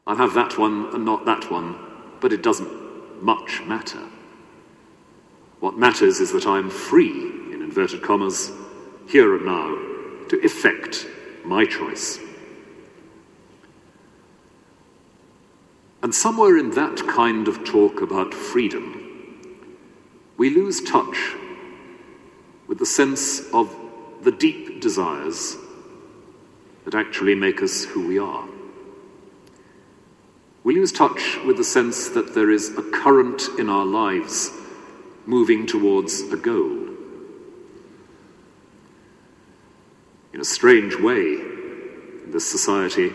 I'll have that one and not that one, but it doesn't much matter. What matters is that I'm free, in inverted commas, here and now, to effect my choice. And somewhere in that kind of talk about freedom, we lose touch with the sense of the deep desires that actually make us who we are. We lose touch with the sense that there is a current in our lives moving towards a goal. In a strange way, in this society,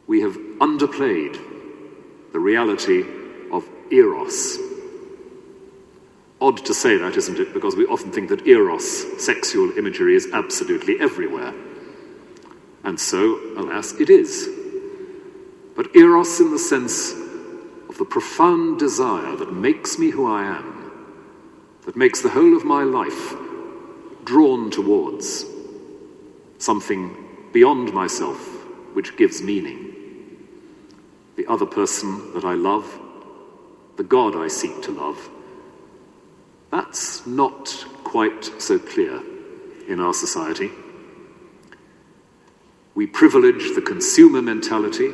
we have underplayed the reality of eros. Odd to say that, isn't it? Because we often think that eros, sexual imagery, is absolutely everywhere. And so, alas, it is. But eros in the sense of the profound desire that makes me who I am, that makes the whole of my life drawn towards something beyond myself, which gives meaning. The other person that I love, the God I seek to love, that's not quite so clear in our society. We privilege the consumer mentality.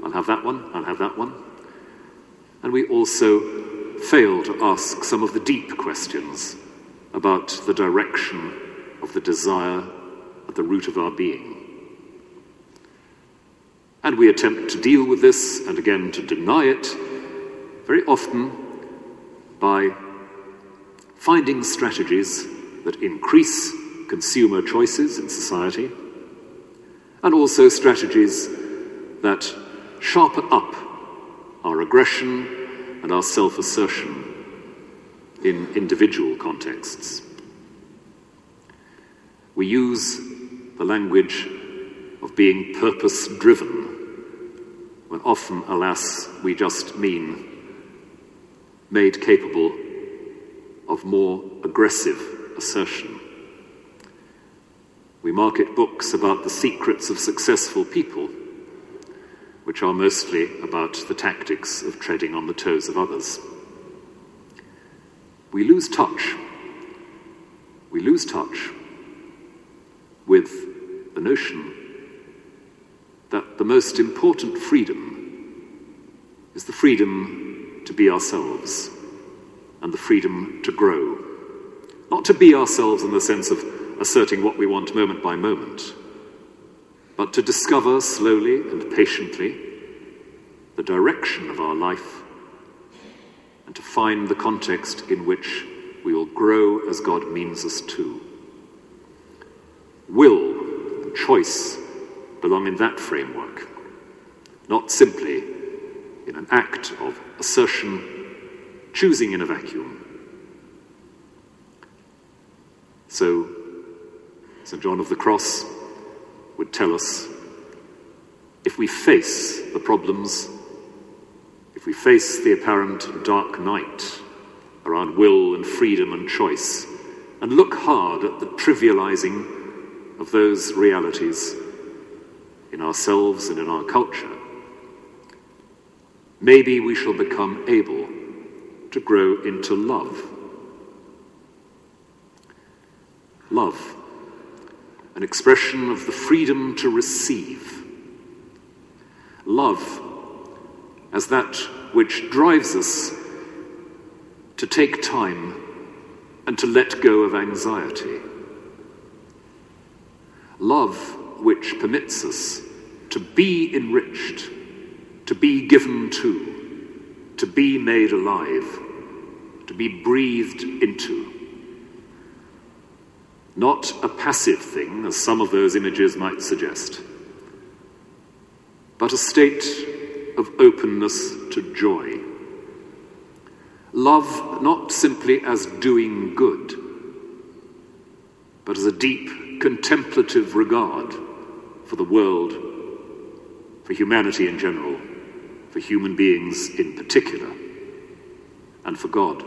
I'll have that one, I'll have that one. And we also fail to ask some of the deep questions about the direction of the desire at the root of our being. And we attempt to deal with this, and again to deny it, very often by finding strategies that increase consumer choices in society, and also strategies that sharpen up our aggression and our self-assertion in individual contexts. We use the language of being purpose-driven, when often, alas, we just mean made capable of more aggressive assertion. We market books about the secrets of successful people, which are mostly about the tactics of treading on the toes of others. We lose touch with the notion that the most important freedom is the freedom to be ourselves and the freedom to grow. Not to be ourselves in the sense of asserting what we want moment by moment, but to discover slowly and patiently the direction of our life and to find the context in which we will grow as God means us to. Will and choice belong in that framework, not simply in an act of assertion, choosing in a vacuum. So, St. John of the Cross would tell us, if we face the problems, if we face the apparent dark night around will and freedom and choice, and look hard at the trivializing of those realities in ourselves and in our culture, maybe we shall become able to grow into love. Love, an expression of the freedom to receive. Love as that which drives us to take time and to let go of anxiety. Love which permits us to be enriched, to be given to be made alive, to be breathed into. Not a passive thing, as some of those images might suggest, but a state of openness to joy. Love not simply as doing good, but as a deep contemplative regard for the world, for humanity in general, for human beings in particular, and for God.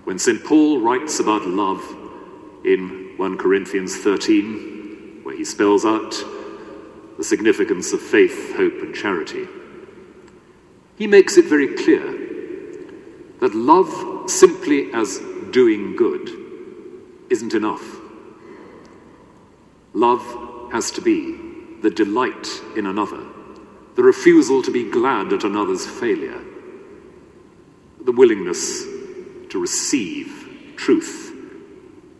When St. Paul writes about love in 1 Corinthians 13, where he spells out the significance of faith, hope, and charity, he makes it very clear that love simply as doing good isn't enough. Love has to be the delight in another, the refusal to be glad at another's failure, the willingness to receive truth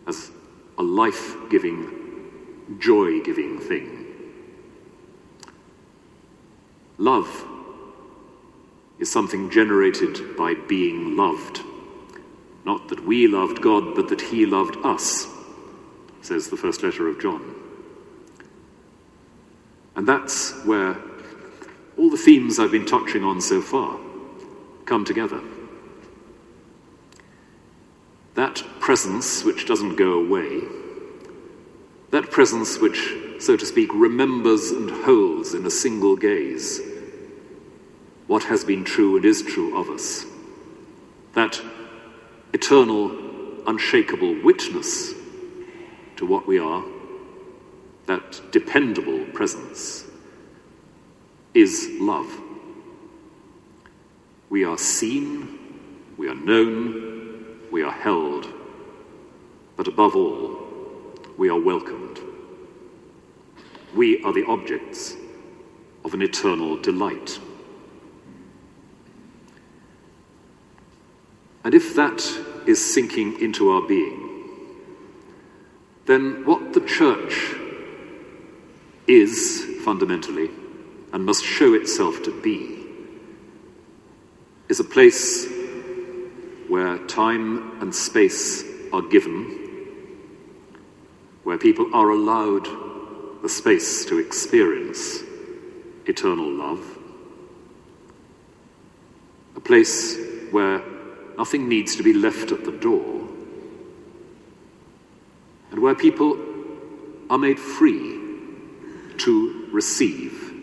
as a life-giving, joy-giving thing. Love is something generated by being loved. Not that we loved God, but that he loved us, says the first letter of John. And that's where all the themes I've been touching on so far come together. That presence which doesn't go away, that presence which, so to speak, remembers and holds in a single gaze what has been true and is true of us, that eternal, unshakable witness to what we are, that dependable presence, is love. We are seen, we are known, we are held, but above all, we are welcomed. We are the objects of an eternal delight. And if that is sinking into our being, then what the church is fundamentally, and must show itself to be, is a place where time and space are given, where people are allowed the space to experience eternal love, a place where nothing needs to be left at the door, and where people are made free to receive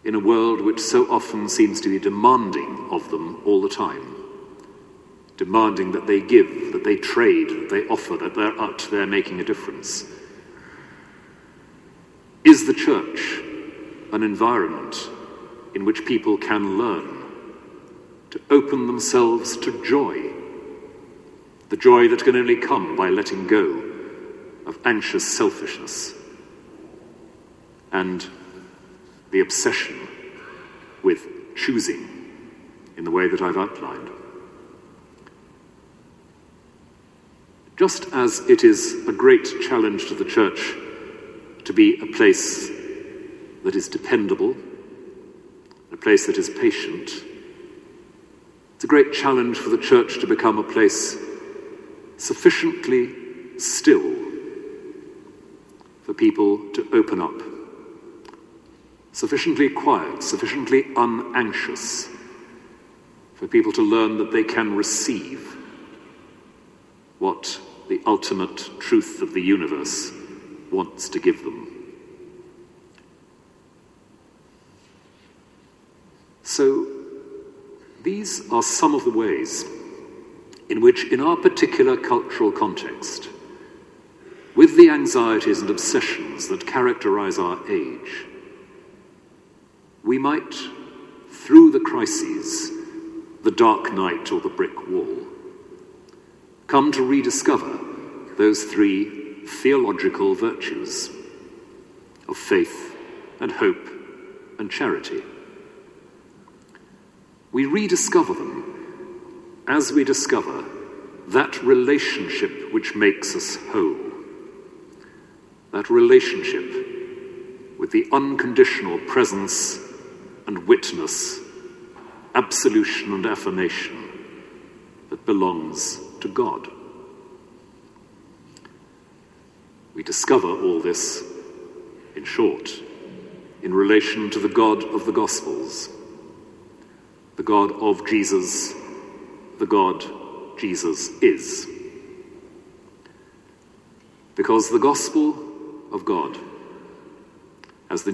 in a world which so often seems to be demanding of them all the time, demanding that they give, that they trade, that they offer, that they're out there making a difference. Is the church an environment in which people can learn to open themselves to joy, the joy that can only come by letting go of anxious selfishness and the obsession with choosing in the way that I've outlined? Just as it is a great challenge to the church to be a place that is dependable, a place that is patient, it's a great challenge for the church to become a place sufficiently still for people to open up, sufficiently quiet, sufficiently unanxious for people to learn that they can receive what the ultimate truth of the universe wants to give them. So, these are some of the ways in which, in our particular cultural context, with the anxieties and obsessions that characterize our age, we might, through the crises, the dark night or the brick wall, come to rediscover those three theological virtues of faith and hope and charity. We rediscover them as we discover that relationship which makes us whole, that relationship with the unconditional presence and witness, absolution and affirmation that belongs to God. We discover all this, in short, in relation to the God of the Gospels, the God of Jesus, the God Jesus is. Because the gospel of God, as the New